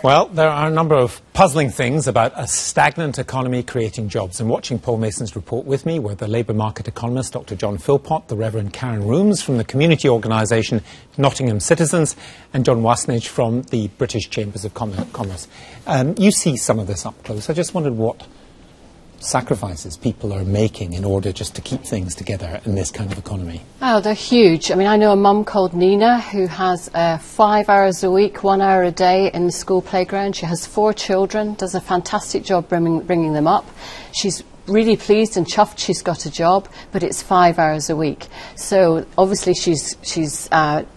Well, there are a number of puzzling things about a stagnant economy creating jobs. And watching Paul Mason's report with me were the labour market economist Dr. John Philpott, the Revd Karen Rooms from the community organisation Nottingham Citizens, and John Wasnage from the British Chambers of Commerce. You see some of this up close. I just wondered what sacrifices people are making in order just to keep things together in this kind of economy. Oh, they're huge. I mean, I know a mum called Nina who has 5 hours a week, 1 hour a day in the school playground. She has 4 children, does a fantastic job bringing them up. She's really pleased and chuffed she's got a job, but it's 5 hours a week. So obviously she's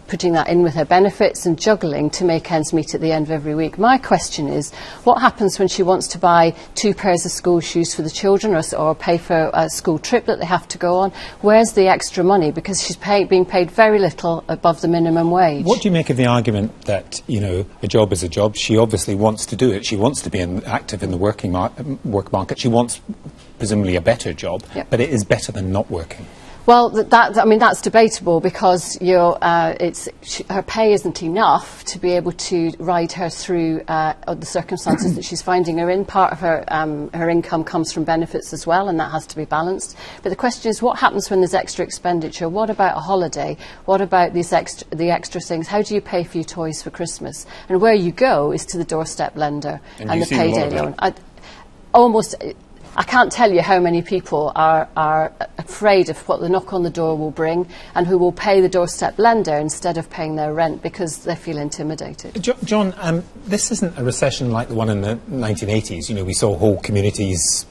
putting that in with her benefits and juggling to make ends meet at the end of every week. My question is, what happens when she wants to buy 2 pairs of school shoes for the children or pay for a school trip that they have to go on? Where's the extra money? Because she's being paid very little above the minimum wage. What do you make of the argument that, you know, a job is a job? She obviously wants to do it. She wants to be active in the work market. She wants presumably a better job, yep. But it is better than not working. Well, I mean, that's debatable because her pay isn't enough to be able to ride her through the circumstances that she's finding her in. Part of her income comes from benefits as well, and that has to be balanced. But the question is, what happens when there's extra expenditure? What about a holiday? What about the extra things? How do you pay for your toys for Christmas? And where you go is to the doorstep lender and the payday loan. I can't tell you how many people are afraid of what the knock on the door will bring and who will pay the doorstep lender instead of paying their rent because they feel intimidated. John, this isn't a recession like the one in the 1980s. You know, we saw whole communities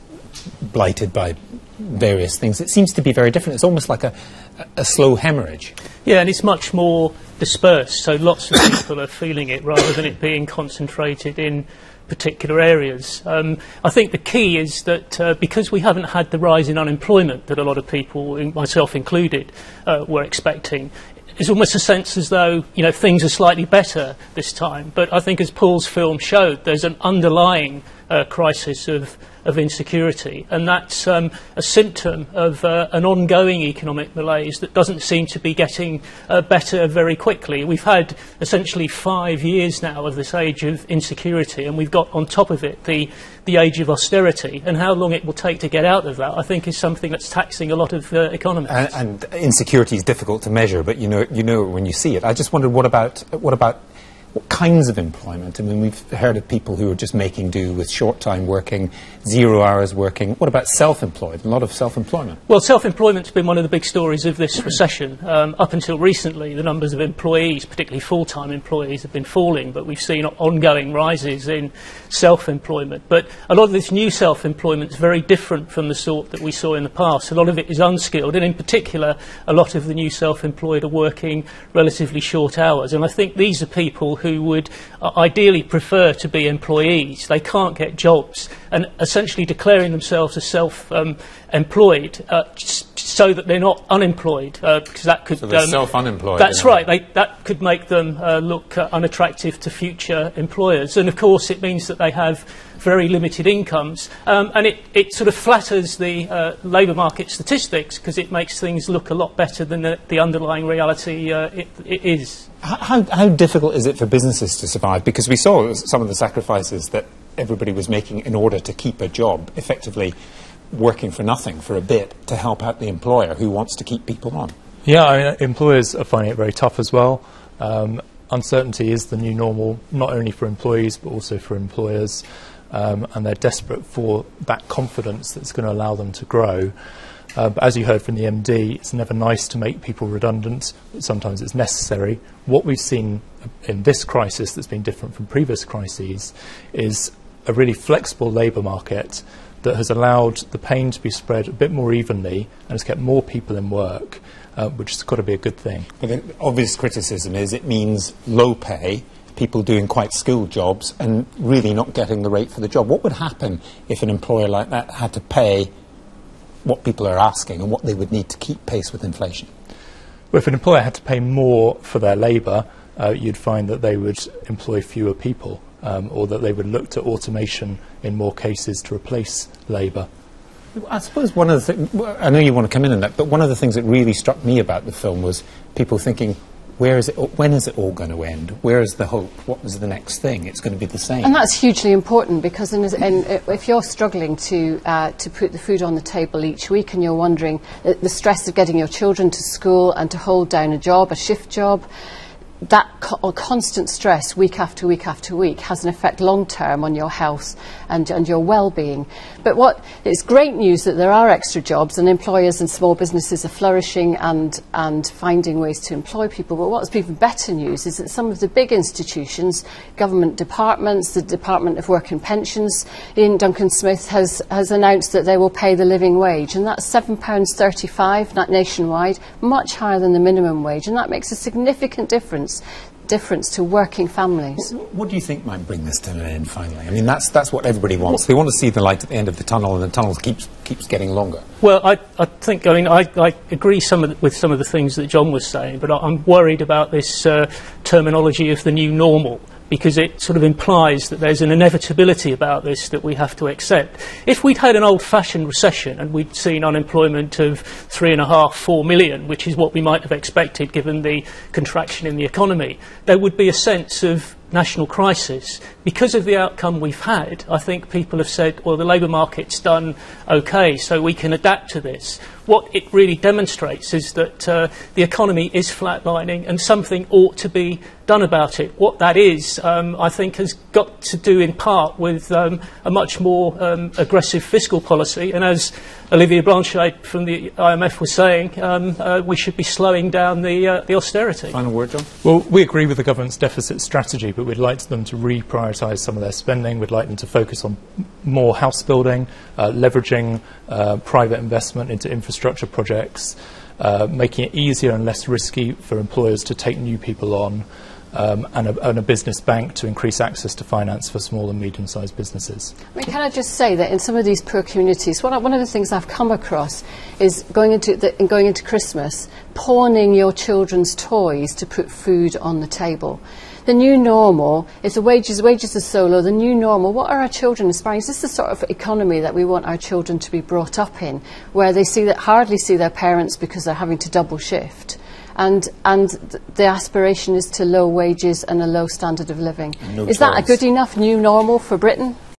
blighted by various things. It seems to be very different. It's almost like a slow hemorrhage. Yeah, and it's much more dispersed, so lots of people are feeling it rather than it being concentrated in particular areas. I think the key is that because we haven't had the rise in unemployment that a lot of people, myself included, were expecting, it's almost a sense as though, you know, things are slightly better this time. But I think, as Paul's film showed, there's an underlying crisis of insecurity, and that's a symptom of an ongoing economic malaise that doesn't seem to be getting better very quickly. We've had essentially 5 years now of this age of insecurity, and we've got on top of it the age of austerity, and how long it will take to get out of that, I think, is something that's taxing a lot of economists. And insecurity is difficult to measure, but you know when you see it. I just wondered, what about what kinds of employment? I mean, we've heard of people who are just making do with short-time working, 0 hours working. What about self-employed? A lot of self-employment. Well, self-employment's been one of the big stories of this recession. Up until recently, the numbers of employees, particularly full-time employees, have been falling, but we've seen ongoing rises in self-employment. But a lot of this new self-employment is very different from the sort that we saw in the past. A lot of it is unskilled, and in particular, a lot of the new self-employed are working relatively short hours. And I think these are people who would ideally prefer to be employees. They can't get jobs, and essentially declaring themselves as self-employed so that they're not unemployed, because that could... So they're self-unemployed. That's right. That could make them look unattractive to future employers. And of course it means that they have very limited incomes, and it sort of flatters the labour market statistics because it makes things look a lot better than the underlying reality it is. How difficult is it for businesses to survive? Because we saw some of the sacrifices that everybody was making in order to keep a job, effectively working for nothing for a bit to help out the employer who wants to keep people on. Yeah, I mean, employers are finding it very tough as well. Uncertainty is the new normal, not only for employees but also for employers, and they're desperate for that confidence that's going to allow them to grow. But as you heard from the MD, it's never nice to make people redundant. Sometimes it's necessary. What we've seen in this crisis that's been different from previous crises is a really flexible labour market that has allowed the pain to be spread a bit more evenly and has kept more people in work, which has got to be a good thing. But the obvious criticism is it means low pay, people doing quite skilled jobs and really not getting the rate for the job. What would happen if an employer like that had to pay what people are asking and what they would need to keep pace with inflation? Well, if an employer had to pay more for their labour, you'd find that they would employ fewer people, or that they would look to automation in more cases to replace labour. I suppose one of the things, I know you want to come in on that, but one of the things that really struck me about the film was people thinking, Where is it? When is it all going to end? Where is the hope? What was the next thing? It's going to be the same. And that's hugely important, because if you're struggling to put the food on the table each week, and you're wondering the stress of getting your children to school and to hold down a job, a shift job, that constant stress week after week after week has an effect long term on your health and your well-being. But it's great news that there are extra jobs, and employers and small businesses are flourishing and finding ways to employ people. But what's even better news is that some of the big institutions, government departments, the Department of Work and Pensions, Ian Duncan-Smith has announced that they will pay the living wage, and that's £7.35 nationwide, much higher than the minimum wage, and that makes a significant difference to working families. What do you think might bring this to an end finally? I mean, that's what everybody wants. They want to see the light at the end of the tunnel, and the tunnel keeps getting longer. Well, I think, I mean, I agree with some of the things that John was saying, but I'm worried about this terminology of the new normal, because it sort of implies that there's an inevitability about this that we have to accept. If we'd had an old-fashioned recession and we'd seen unemployment of 3.5, 4 million, which is what we might have expected given the contraction in the economy, there would be a sense of national crisis. Because of the outcome we've had, I think people have said, well, the labour market's done okay, so we can adapt to this. What it really demonstrates is that the economy is flatlining, and something ought to be done about it. What that is, I think, has got to do in part with a much more aggressive fiscal policy, and as Olivier Blanchet from the IMF was saying, we should be slowing down the austerity. Final word, John? Well, we agree with the government's deficit strategy, but we'd like them to reprioritise some of their spending. We'd like them to focus on more house building, leveraging private investment into infrastructure projects, making it easier and less risky for employers to take new people on, and a business bank to increase access to finance for small and medium-sized businesses. I mean, can I just say that in some of these poor communities, one of the things I've come across is going into Christmas, pawning your children's toys to put food on the table. The new normal, if the wages are so low, the new normal, what are our children aspiring? Is this the sort of economy that we want our children to be brought up in, where they hardly see their parents because they're having to double shift? And the aspiration is to low wages and a low standard of living. No is that a good enough new normal for Britain?